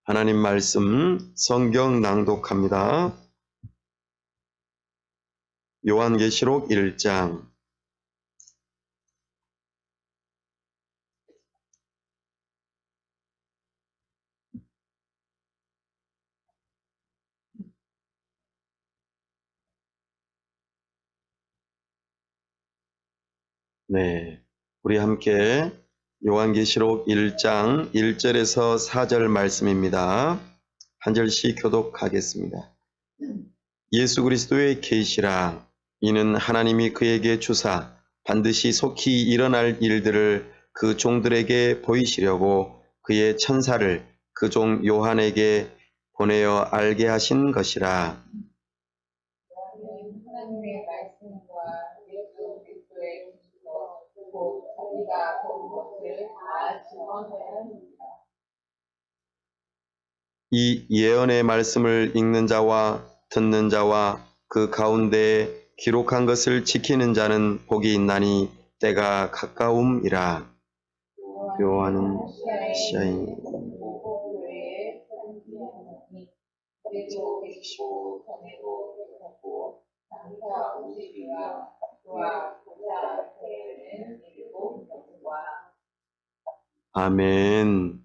하나님 말씀 성경 낭독합니다. 요한계시록 1장. 네, 우리 함께 요한계시록 1장 1절에서 4절 말씀입니다. 한 절씩 교독하겠습니다. 예수 그리스도의 계시라. 이는 하나님이 그에게 주사 반드시 속히 일어날 일들을 그 종들에게 보이시려고 그의 천사를 그 종 요한에게 보내어 알게 하신 것이라. 하나님의 말씀과 예수 그리스도의 계시로 곧 자기가 본 것을 다 증언해야 합니다. 이 예언의 말씀을 읽는 자와 듣는 자와 그 가운데 기록한 것을 지키는 자는 복이 있나니 때가 가까움이라. 요한은 시아인 교회에 편지하노니 그리고 계시고 전에도 계셨고 장차 오시리라. 그와 보좌 앞에는 일곱 영과 아멘.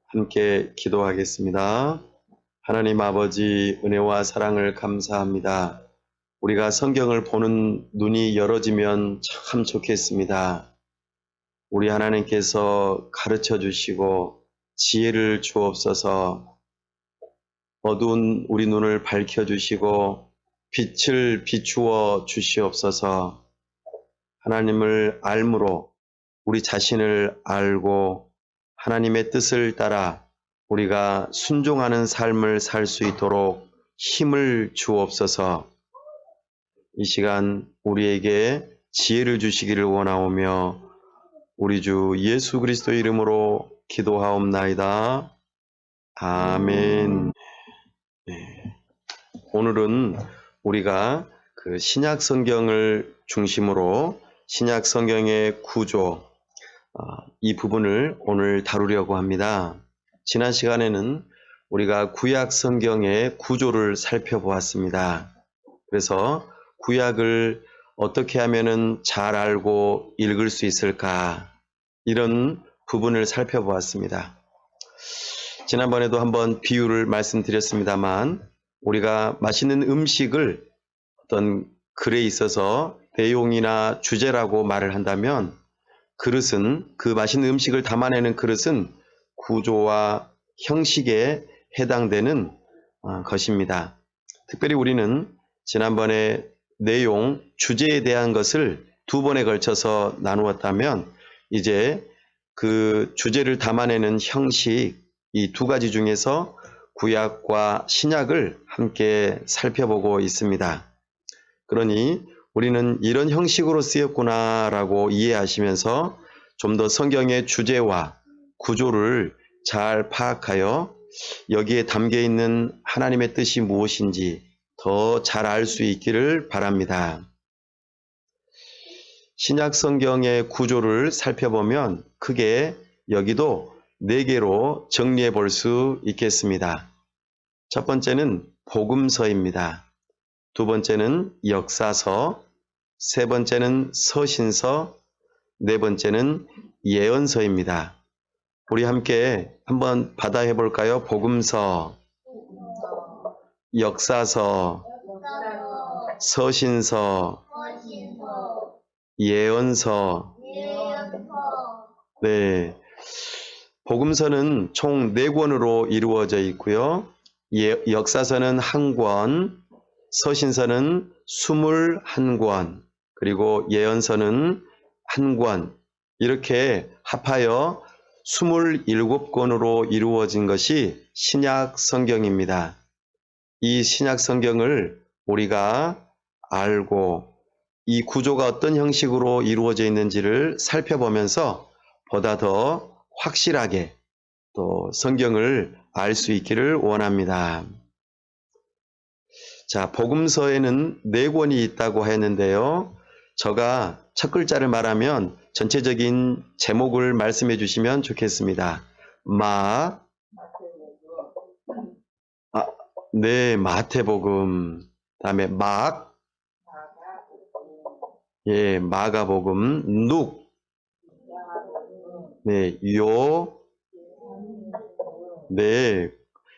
함께 기도하겠습니다. 하나님 아버지, 은혜와 사랑을 감사합니다. 우리가 성경을 보는 눈이 열어지면 참 좋겠습니다. 우리 하나님께서 가르쳐 주시고 지혜를 주옵소서. 어두운 우리 눈을 밝혀 주시고 빛을 비추어 주시옵소서. 하나님을 알므로 우리 자신을 알고 하나님의 뜻을 따라 우리가 순종하는 삶을 살 수 있도록 힘을 주옵소서. 이 시간 우리에게 지혜를 주시기를 원하오며 우리 주 예수 그리스도의 이름으로 기도하옵나이다. 아멘. 네. 오늘은 우리가 그 신약 성경을 중심으로 신약 성경의 구조, 이 부분을 오늘 다루려고 합니다. 지난 시간에는 우리가 구약 성경의 구조를 살펴보았습니다. 그래서 구약을 어떻게 하면은 잘 알고 읽을 수 있을까? 이런 부분을 살펴보았습니다. 지난번에도 한번 비유를 말씀드렸습니다만 우리가 맛있는 음식을 어떤 글에 있어서 내용이나 주제라고 말을 한다면 그릇은, 그 맛있는 음식을 담아내는 그릇은 구조와 형식에 해당되는 것입니다. 특별히 우리는 지난번에 내용, 주제에 대한 것을 두 번에 걸쳐서 나누었다면 이제 그 주제를 담아내는 형식, 이 두 가지 중에서 구약과 신약을 함께 살펴보고 있습니다. 그러니 우리는 이런 형식으로 쓰였구나라고 이해하시면서 좀 더 성경의 주제와 구조를 잘 파악하여 여기에 담겨 있는 하나님의 뜻이 무엇인지 더 잘 알 수 있기를 바랍니다. 신약 성경의 구조를 살펴보면 크게 여기도 4개로 정리해 볼 수 있겠습니다. 첫 번째는 복음서입니다. 두 번째는 역사서, 세 번째는 서신서, 네 번째는 예언서입니다. 우리 함께 한번 받아해 볼까요? 복음서, 역사서, 서신서, 예언서. 네. 복음서는 총 4권으로 이루어져 있고요. 역사서는 1권, 서신서는 21권, 그리고 예언서는 1권, 이렇게 합하여 27권으로 이루어진 것이 신약 성경입니다. 이 신약 성경을 우리가 알고 이 구조가 어떤 형식으로 이루어져 있는지를 살펴보면서 보다 더 확실하게 또 성경을 알 수 있기를 원합니다. 자, 복음서에는 4권이 있다고 했는데요. 제가 첫 글자를 말하면 전체적인 제목을 말씀해 주시면 좋겠습니다. 마, 네, 마태복음, 다음에 예, 마가복음, 네, 네,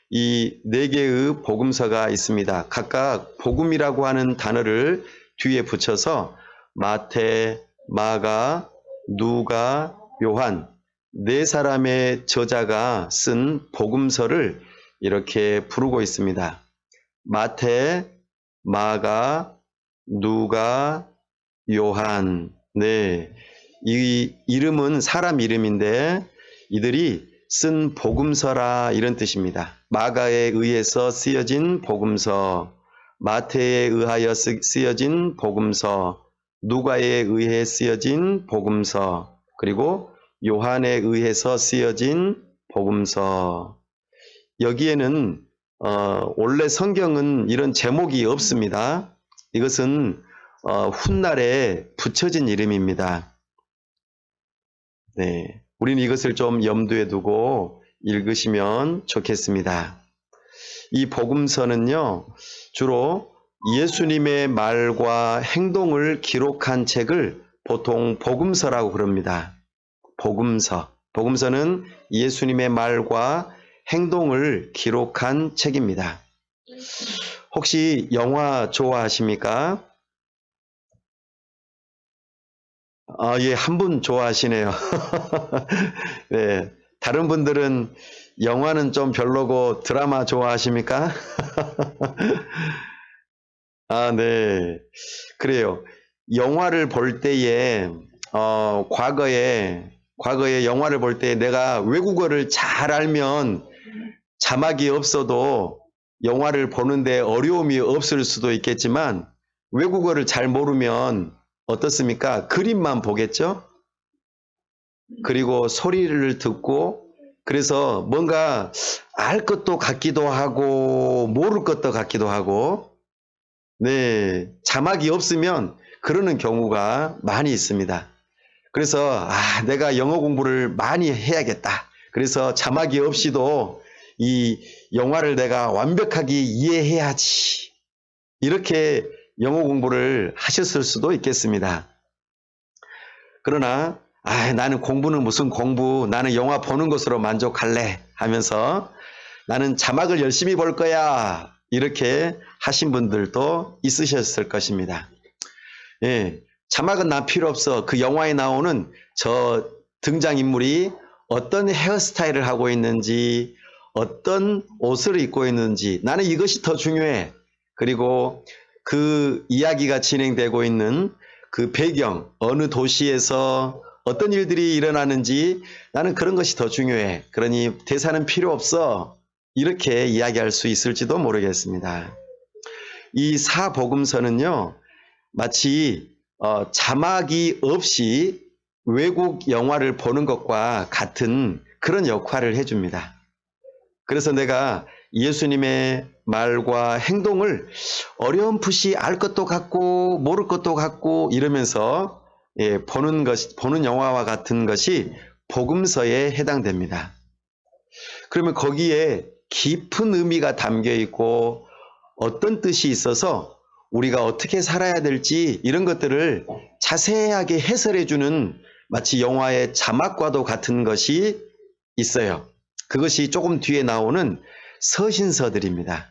이 네 개의 복음서가 있습니다. 각각 복음이라고 하는 단어를 뒤에 붙여서 마태, 마가, 누가, 요한 네 사람의 저자가 쓴 복음서를 이렇게 부르고 있습니다. 마태, 마가, 누가, 요한. 네. 이 이름은 사람 이름인데 이들이 쓴 복음서라 이런 뜻입니다. 마가에 의해서 쓰여진 복음서, 마태에 의하여 쓰여진 복음서, 누가에 의해 쓰여진 복음서, 그리고 요한에 의해서 쓰여진 복음서. 여기에는 원래 성경은 이런 제목이 없습니다. 이것은 훗날에 붙여진 이름입니다. 네, 우리는 이것을 좀 염두에 두고 읽으시면 좋겠습니다. 이 복음서는요, 주로 예수님의 말과 행동을 기록한 책을 보통 복음서라고 그럽니다. 복음서. 복음서는 예수님의 말과 행동을 기록한 책입니다. 혹시 영화 좋아하십니까? 예, 한 분 좋아하시네요. 네, 다른 분들은 영화는 좀 별로고 드라마 좋아하십니까? 네, 그래요. 영화를 볼 때에, 과거에 영화를 볼 때 내가 외국어를 잘 알면 자막이 없어도 영화를 보는데 어려움이 없을 수도 있겠지만 외국어를 잘 모르면 어떻습니까? 그림만 보겠죠? 그리고 소리를 듣고 그래서 뭔가 알 것도 같기도 하고 모를 것도 같기도 하고 네, 자막이 없으면 그러는 경우가 많이 있습니다. 그래서 내가 영어 공부를 많이 해야겠다. 그래서 자막이 없이도 이 영화를 내가 완벽하게 이해해야지. 이렇게 영어 공부를 하셨을 수도 있겠습니다. 그러나 나는 공부는 무슨 공부, 나는 영화 보는 것으로 만족할래 하면서 나는 자막을 열심히 볼 거야. 이렇게 하신 분들도 있으셨을 것입니다. 예, 자막은 나 필요 없어. 그 영화에 나오는 저 등장인물이 어떤 헤어스타일을 하고 있는지, 어떤 옷을 입고 있는지, 나는 이것이 더 중요해. 그리고 그 이야기가 진행되고 있는 그 배경, 어느 도시에서 어떤 일들이 일어나는지 나는 그런 것이 더 중요해. 그러니 대사는 필요 없어. 이렇게 이야기할 수 있을지도 모르겠습니다. 이 사복음서는요, 마치 자막이 없이 외국 영화를 보는 것과 같은 그런 역할을 해줍니다. 그래서 내가 예수님의 말과 행동을 어렴풋이 알 것도 같고 모를 것도 같고 이러면서 보는 영화와 같은 것이 복음서에 해당됩니다. 그러면 거기에 깊은 의미가 담겨 있고 어떤 뜻이 있어서 우리가 어떻게 살아야 될지 이런 것들을 자세하게 해설해 주는 마치 영화의 자막과도 같은 것이 있어요. 그것이 조금 뒤에 나오는 서신서들입니다.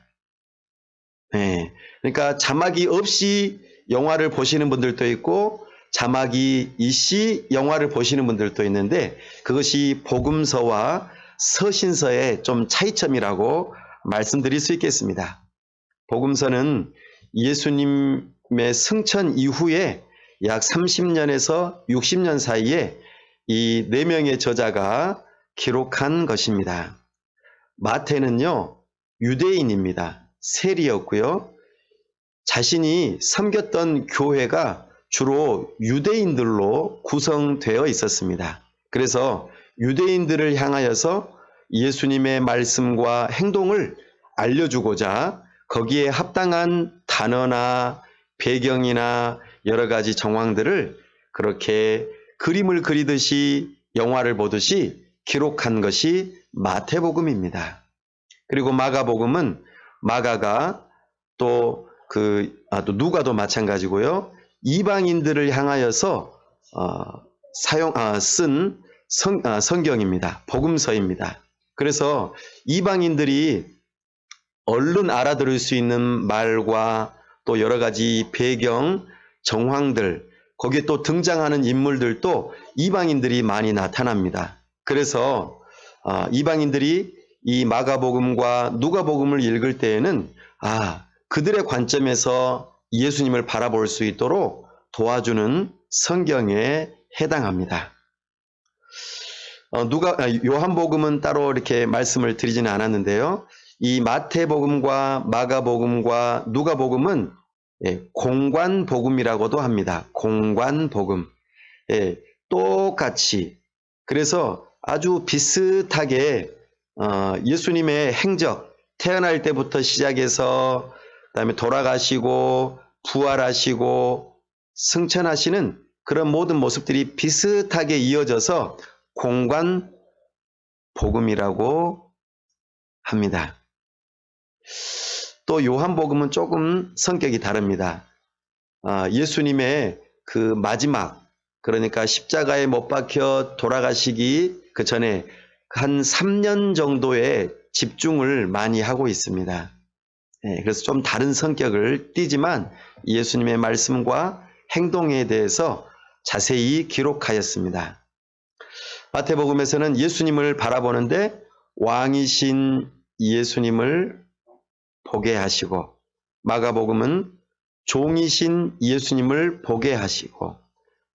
네, 그러니까 자막이 없이 영화를 보시는 분들도 있고 자막이 있이 영화를 보시는 분들도 있는데 그것이 복음서와 서신서의 좀 차이점이라고 말씀드릴 수 있겠습니다. 복음서는 예수님의 승천 이후에 약 30년에서 60년 사이에 이 4명의 저자가 기록한 것입니다. 마태는요, 유대인입니다. 세리였고요. 자신이 섬겼던 교회가 주로 유대인들로 구성되어 있었습니다. 그래서 유대인들을 향하여서 예수님의 말씀과 행동을 알려주고자 거기에 합당한 단어나 배경이나 여러 가지 정황들을 그렇게 그림을 그리듯이 영화를 보듯이 기록한 것이 마태복음입니다. 그리고 마가복음은 마가가 또 또 누가도 마찬가지고요. 이방인들을 향하여서 쓴 성경입니다. 복음서입니다. 그래서 이방인들이 얼른 알아들을 수 있는 말과 또 여러 가지 배경, 정황들, 거기에 또 등장하는 인물들도 이방인들이 많이 나타납니다. 그래서 이방인들이 이 마가복음과 누가복음을 읽을 때에는 그들의 관점에서 예수님을 바라볼 수 있도록 도와주는 성경에 해당합니다. 요한복음은 따로 이렇게 말씀을 드리지는 않았는데요. 이 마태복음과 마가복음과 누가복음은 공관복음이라고도 합니다. 공관복음. 똑같이. 그래서 아주 비슷하게 예수님의 행적, 태어날 때부터 시작해서 그다음에 돌아가시고 부활하시고 승천하시는 그런 모든 모습들이 비슷하게 이어져서 공관복음이라고 합니다. 또 요한복음은 조금 성격이 다릅니다. 예수님의 그 마지막, 그러니까 십자가에 못 박혀 돌아가시기 그 전에 한 3년 정도의 집중을 많이 하고 있습니다. 그래서 좀 다른 성격을 띠지만 예수님의 말씀과 행동에 대해서 자세히 기록하였습니다. 마태복음에서는 예수님을 바라보는데 왕이신 예수님을 보게 하시고, 마가복음은 종이신 예수님을 보게 하시고,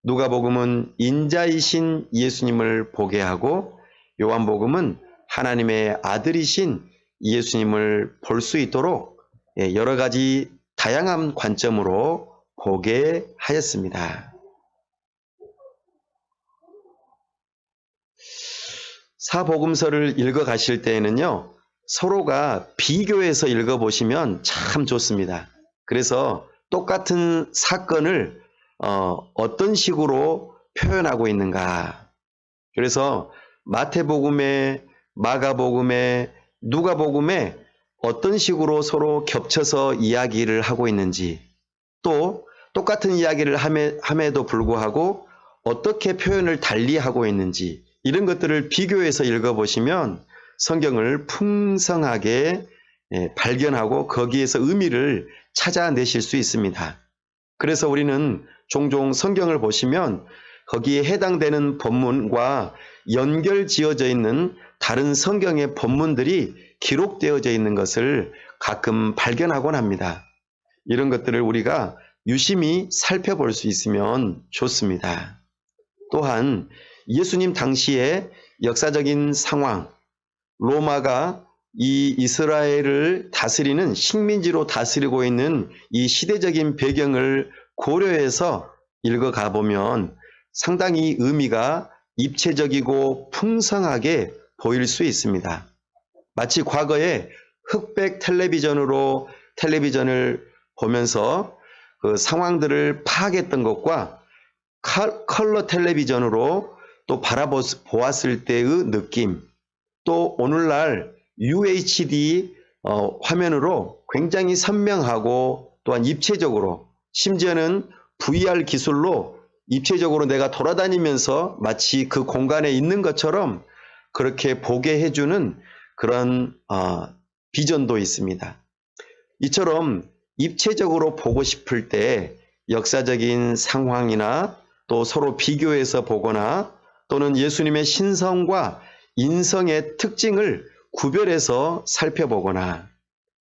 누가복음은 인자이신 예수님을 보게 하고, 요한복음은 하나님의 아들이신 예수님을 볼 수 있도록 여러 가지 다양한 관점으로 보게 하였습니다. 사복음서를 읽어 가실 때에는요, 서로가 비교해서 읽어보시면 참 좋습니다. 그래서 똑같은 사건을 어떤 식으로 표현하고 있는가. 그래서 마태복음에, 마가복음에, 누가복음에 어떤 식으로 서로 겹쳐서 이야기를 하고 있는지, 또 똑같은 이야기를 함에도 불구하고 어떻게 표현을 달리하고 있는지, 이런 것들을 비교해서 읽어보시면 성경을 풍성하게 발견하고 거기에서 의미를 찾아내실 수 있습니다. 그래서 우리는 종종 성경을 보시면 거기에 해당되는 본문과 연결 지어져 있는 다른 성경의 본문들이 기록되어져 있는 것을 가끔 발견하곤 합니다. 이런 것들을 우리가 유심히 살펴볼 수 있으면 좋습니다. 또한 예수님 당시의 역사적인 상황, 로마가 이 이스라엘을 다스리는 식민지로 다스리고 있는 이 시대적인 배경을 고려해서 읽어가 보면 상당히 의미가 입체적이고 풍성하게 보일 수 있습니다. 마치 과거에 흑백 텔레비전으로 텔레비전을 보면서 그 상황들을 파악했던 것과 컬러 텔레비전으로 또 바라보았을 때의 느낌, 또 오늘날 UHD 화면으로 굉장히 선명하고 또한 입체적으로, 심지어는 VR 기술로 입체적으로 내가 돌아다니면서 마치 그 공간에 있는 것처럼 그렇게 보게 해주는 그런 비전도 있습니다. 이처럼 입체적으로 보고 싶을 때 역사적인 상황이나 또 서로 비교해서 보거나 또는 예수님의 신성과 인성의 특징을 구별해서 살펴보거나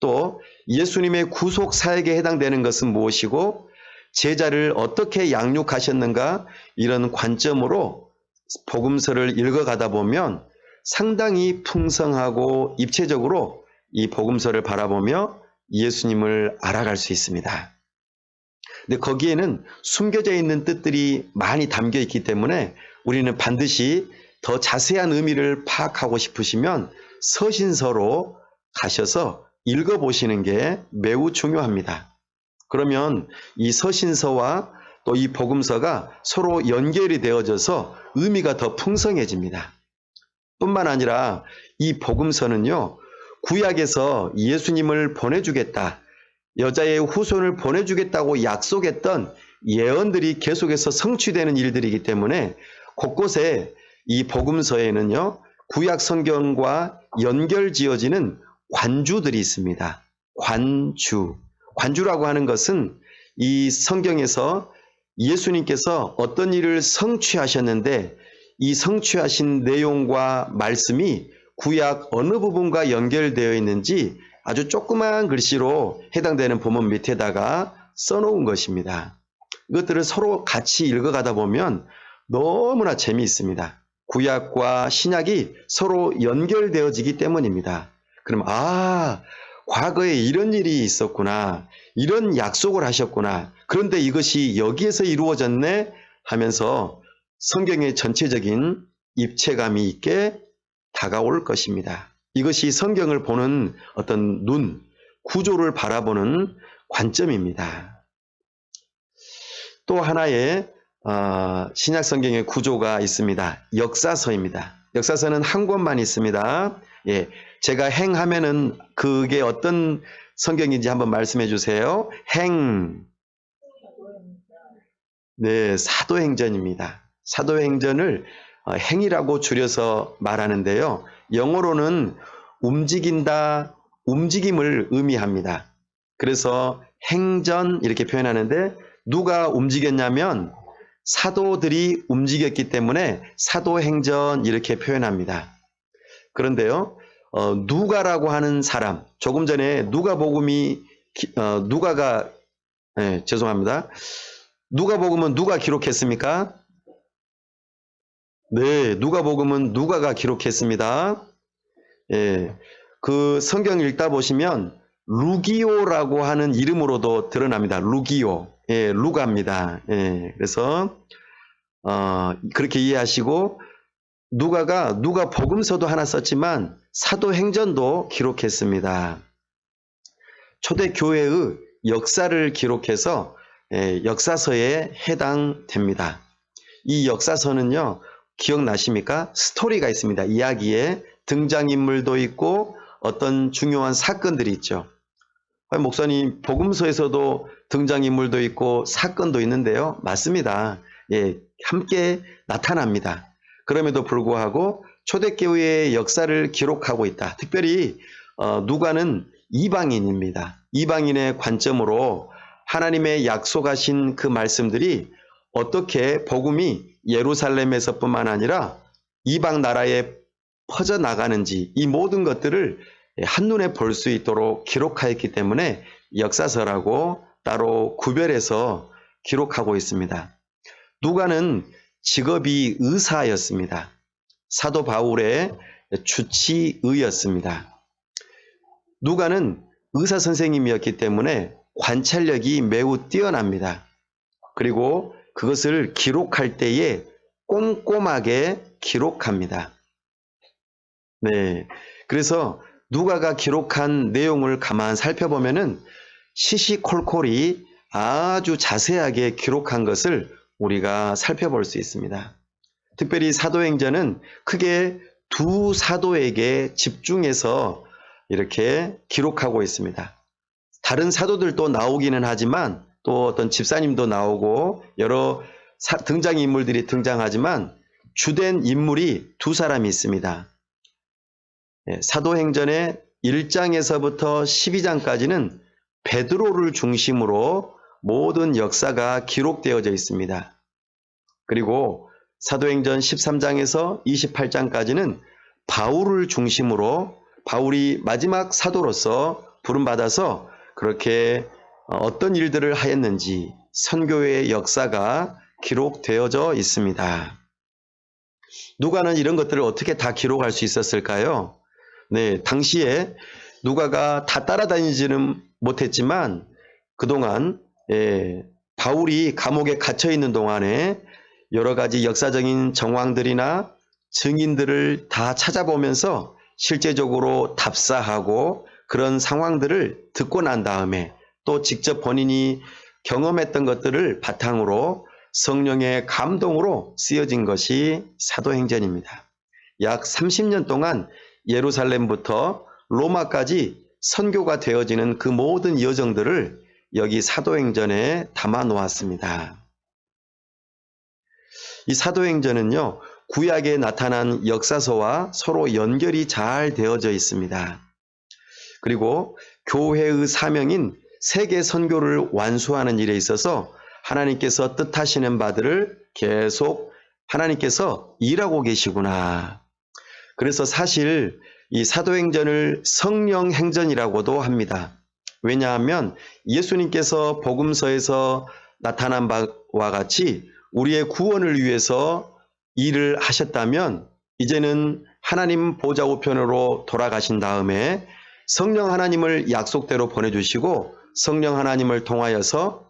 또 예수님의 구속 사역에 해당되는 것은 무엇이고 제자를 어떻게 양육하셨는가, 이런 관점으로 복음서를 읽어가다 보면 상당히 풍성하고 입체적으로 이 복음서를 바라보며 예수님을 알아갈 수 있습니다. 근데 거기에는 숨겨져 있는 뜻들이 많이 담겨 있기 때문에 우리는 반드시 더 자세한 의미를 파악하고 싶으시면 서신서로 가셔서 읽어보시는 게 매우 중요합니다. 그러면 이 서신서와 또 이 복음서가 서로 연결이 되어져서 의미가 더 풍성해집니다. 뿐만 아니라 이 복음서는요, 구약에서 예수님을 보내주겠다, 여자의 후손을 보내주겠다고 약속했던 예언들이 계속해서 성취되는 일들이기 때문에 곳곳에 이 복음서에는요, 구약 성경과 연결 지어지는 관주들이 있습니다. 관주라고 하는 것은 이 성경에서 예수님께서 어떤 일을 성취하셨는데 이 성취하신 내용과 말씀이 구약 어느 부분과 연결되어 있는지 아주 조그마한 글씨로 해당되는 본문 밑에다가 써놓은 것입니다. 이것들을 서로 같이 읽어가다 보면 너무나 재미있습니다. 구약과 신약이 서로 연결되어지기 때문입니다. 그럼 과거에 이런 일이 있었구나, 이런 약속을 하셨구나, 그런데 이것이 여기에서 이루어졌네 하면서 성경의 전체적인 입체감이 있게 다가올 것입니다. 이것이 성경을 보는 어떤 눈, 구조를 바라보는 관점입니다. 또 하나의 신약 성경의 구조가 있습니다. 역사서입니다. 역사서는 한 권만 있습니다. 예, 제가 행하면은 그게 어떤 성경인지 한번 말씀해 주세요. 네, 사도행전입니다. 사도행전을 행이라고 줄여서 말하는데요. 영어로는 움직인다, 움직임을 의미합니다. 그래서 행전 이렇게 표현하는데 누가 움직였냐면 사도들이 움직였기 때문에 사도행전 이렇게 표현합니다. 그런데요, 누가라고 하는 사람, 조금 전에 누가복음이 죄송합니다. 누가복음은 누가 기록했습니까? 네, 누가복음은 누가가 기록했습니다. 예, 그 성경 읽다 보시면 루기오라고 하는 이름으로도 드러납니다. 루기오, 예, 루가입니다. 예, 그래서 그렇게 이해하시고 누가가 누가복음서도 하나 썼지만 사도행전도 기록했습니다. 초대교회의 역사를 기록해서 역사서에 해당됩니다. 이 역사서는요, 기억나십니까? 스토리가 있습니다. 이야기에 등장인물도 있고 어떤 중요한 사건들이 있죠. 목사님, 복음서에서도 등장인물도 있고 사건도 있는데요. 맞습니다. 예, 함께 나타납니다. 그럼에도 불구하고 초대교회의 역사를 기록하고 있다. 특별히 누가는 이방인입니다. 이방인의 관점으로 하나님의 약속하신 그 말씀들이 어떻게 복음이 예루살렘에서뿐만 아니라 이방 나라에 퍼져나가는지 이 모든 것들을 한눈에 볼 수 있도록 기록하였기 때문에 역사서라고 따로 구별해서 기록하고 있습니다. 누가는 직업이 의사였습니다. 사도 바울의 주치의였습니다. 누가는 의사 선생님이었기 때문에 관찰력이 매우 뛰어납니다. 그리고 그것을 기록할 때에 꼼꼼하게 기록합니다. 네, 그래서 누가가 기록한 내용을 가만 살펴보면은 시시콜콜이 아주 자세하게 기록한 것을 우리가 살펴볼 수 있습니다. 특별히 사도행전은 크게 두 사도에게 집중해서 이렇게 기록하고 있습니다. 다른 사도들도 나오기는 하지만 또 어떤 집사님도 나오고 여러 등장인물들이 등장하지만 주된 인물이 두 사람이 있습니다. 사도행전의 1장에서부터 12장까지는 베드로를 중심으로 모든 역사가 기록되어져 있습니다. 그리고 사도행전 13장에서 28장까지는 바울을 중심으로 바울이 마지막 사도로서 부름받아서 그렇게 어떤 일들을 하였는지 선교의 역사가 기록되어져 있습니다. 누가는 이런 것들을 어떻게 다 기록할 수 있었을까요? 네, 당시에 누가가 다 따라다니지는 못했지만 그동안 바울이 감옥에 갇혀 있는 동안에 여러 가지 역사적인 정황들이나 증인들을 다 찾아보면서 실제적으로 답사하고 그런 상황들을 듣고 난 다음에 또 직접 본인이 경험했던 것들을 바탕으로 성령의 감동으로 쓰여진 것이 사도행전입니다. 약 30년 동안 예루살렘부터 로마까지 선교가 되어지는 그 모든 여정들을 여기 사도행전에 담아 놓았습니다. 이 사도행전은요, 구약에 나타난 역사서와 서로 연결이 잘 되어져 있습니다. 그리고 교회의 사명인 세계 선교를 완수하는 일에 있어서 하나님께서 뜻하시는 바들을 계속 하나님께서 일하고 계시구나. 그래서 사실 이 사도행전을 성령행전이라고도 합니다. 왜냐하면 예수님께서 복음서에서 나타난 바와 같이 우리의 구원을 위해서 일을 하셨다면 이제는 하나님 보좌 우편으로 돌아가신 다음에 성령 하나님을 약속대로 보내주시고 성령 하나님을 통하여서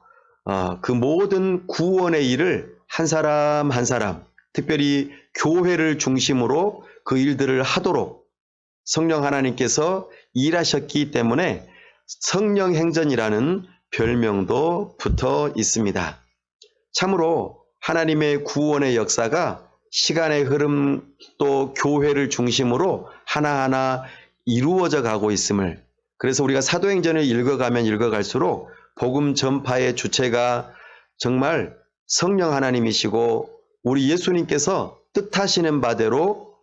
그 모든 구원의 일을 한 사람 한 사람, 특별히 교회를 중심으로 그 일들을 하도록 성령 하나님께서 일하셨기 때문에 성령행전이라는 별명도 붙어 있습니다. 참으로 하나님의 구원의 역사가 시간의 흐름 또 교회를 중심으로 하나하나 이루어져 가고 있음을, 그래서 우리가 사도행전을 읽어가면 읽어갈수록 복음 전파의 주체가 정말 성령 하나님이시고 우리 예수님께서 뜻하시는 바대로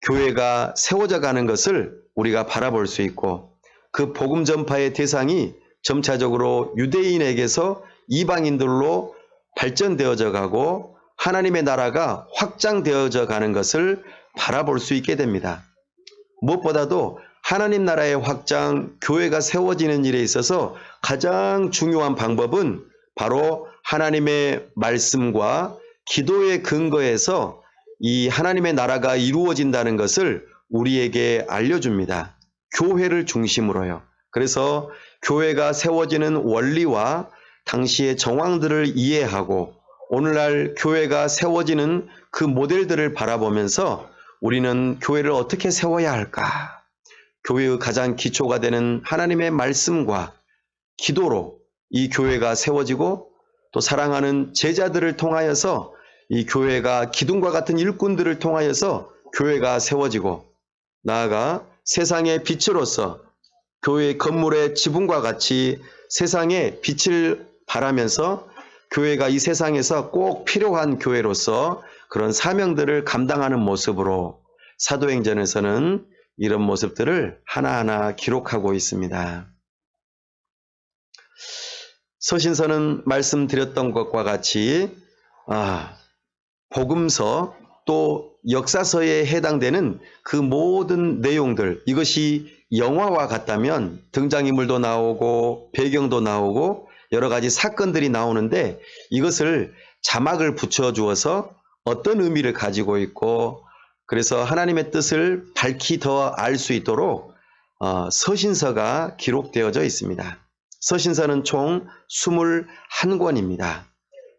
교회가 세워져 가는 것을 우리가 바라볼 수 있고, 그 복음 전파의 대상이 점차적으로 유대인에게서 이방인들로 발전되어져 가고 하나님의 나라가 확장되어져 가는 것을 바라볼 수 있게 됩니다. 무엇보다도 하나님 나라의 확장, 교회가 세워지는 일에 있어서 가장 중요한 방법은 바로 하나님의 말씀과 기도의 근거에서 이 하나님의 나라가 이루어진다는 것을 우리에게 알려줍니다. 교회를 중심으로요. 그래서 교회가 세워지는 원리와 당시의 정황들을 이해하고 오늘날 교회가 세워지는 그 모델들을 바라보면서 우리는 교회를 어떻게 세워야 할까? 교회의 가장 기초가 되는 하나님의 말씀과 기도로 이 교회가 세워지고 또 사랑하는 제자들을 통하여서 이 교회가 기둥과 같은 일꾼들을 통하여서 교회가 세워지고 나아가 세상의 빛으로서 교회의 건물의 지붕과 같이 세상에 빛을 발하면서 교회가 이 세상에서 꼭 필요한 교회로서 그런 사명들을 감당하는 모습으로 사도행전에서는 이런 모습들을 하나하나 기록하고 있습니다. 서신서는 말씀드렸던 것과 같이 복음서 또 역사서에 해당되는 그 모든 내용들, 이것이 영화와 같다면 등장인물도 나오고 배경도 나오고 여러 가지 사건들이 나오는데 이것을 자막을 붙여주어서 어떤 의미를 가지고 있고 그래서 하나님의 뜻을 밝히 더 알 수 있도록 서신서가 기록되어져 있습니다. 서신서는 총 21권입니다.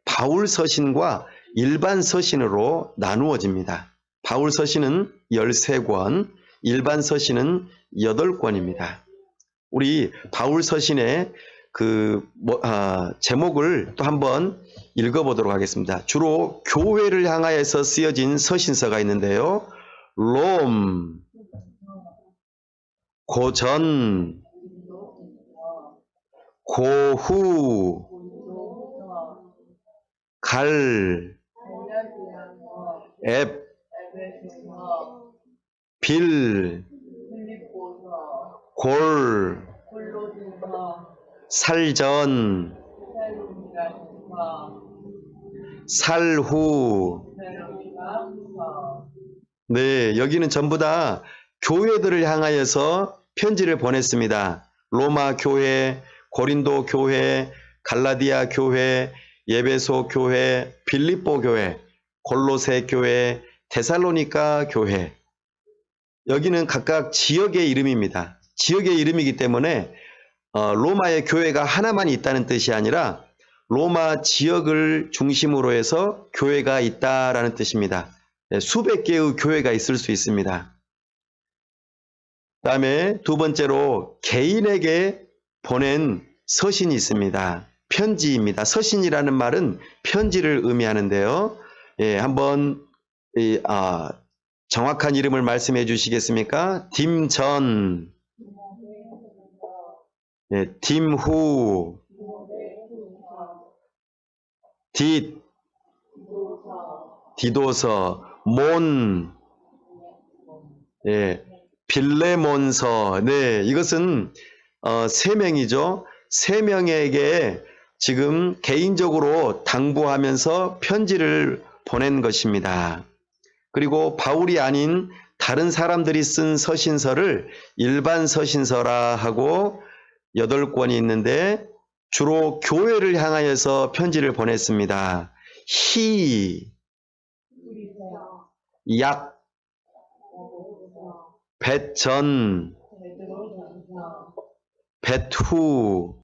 바울 서신과 일반 서신으로 나누어집니다. 바울 서신은 13권, 일반 서신은 8권입니다. 우리 바울 서신의 제목을 또 한번 읽어보도록 하겠습니다. 주로 교회를 향하여서 쓰여진 서신서가 있는데요. 롬, 고전, 고후, 갈, 앱, 빌, 골, 살전, 살후. 네, 여기는 전부 다 교회들을 향하여서 편지를 보냈습니다. 로마 교회, 고린도 교회, 갈라디아 교회, 예베소 교회, 빌립보 교회, 골로새 교회, 데살로니가 교회. 여기는 각각 지역의 이름입니다. 지역의 이름이기 때문에 로마의 교회가 하나만 있다는 뜻이 아니라 로마 지역을 중심으로 해서 교회가 있다라는 뜻입니다. 수백 개의 교회가 있을 수 있습니다. 그다음에 두 번째로 개인에게 보낸 서신이 있습니다. 편지입니다. 서신이라는 말은 편지를 의미하는데요. 한번 정확한 이름을 말씀해 주시겠습니까? 딤전, 예, 딤후, დიდ, 디도서, 몬, 예, 빌레몬서. 네, 이것은 세 명이죠. 세 명에게 지금 개인적으로 당부하면서 편지를 보낸 것입니다. 그리고 바울이 아닌 다른 사람들이 쓴 서신서를 일반 서신서라 하고 8권이 있는데 주로 교회를 향하여서 편지를 보냈습니다. 희, 약, 뱃전, 뱃후,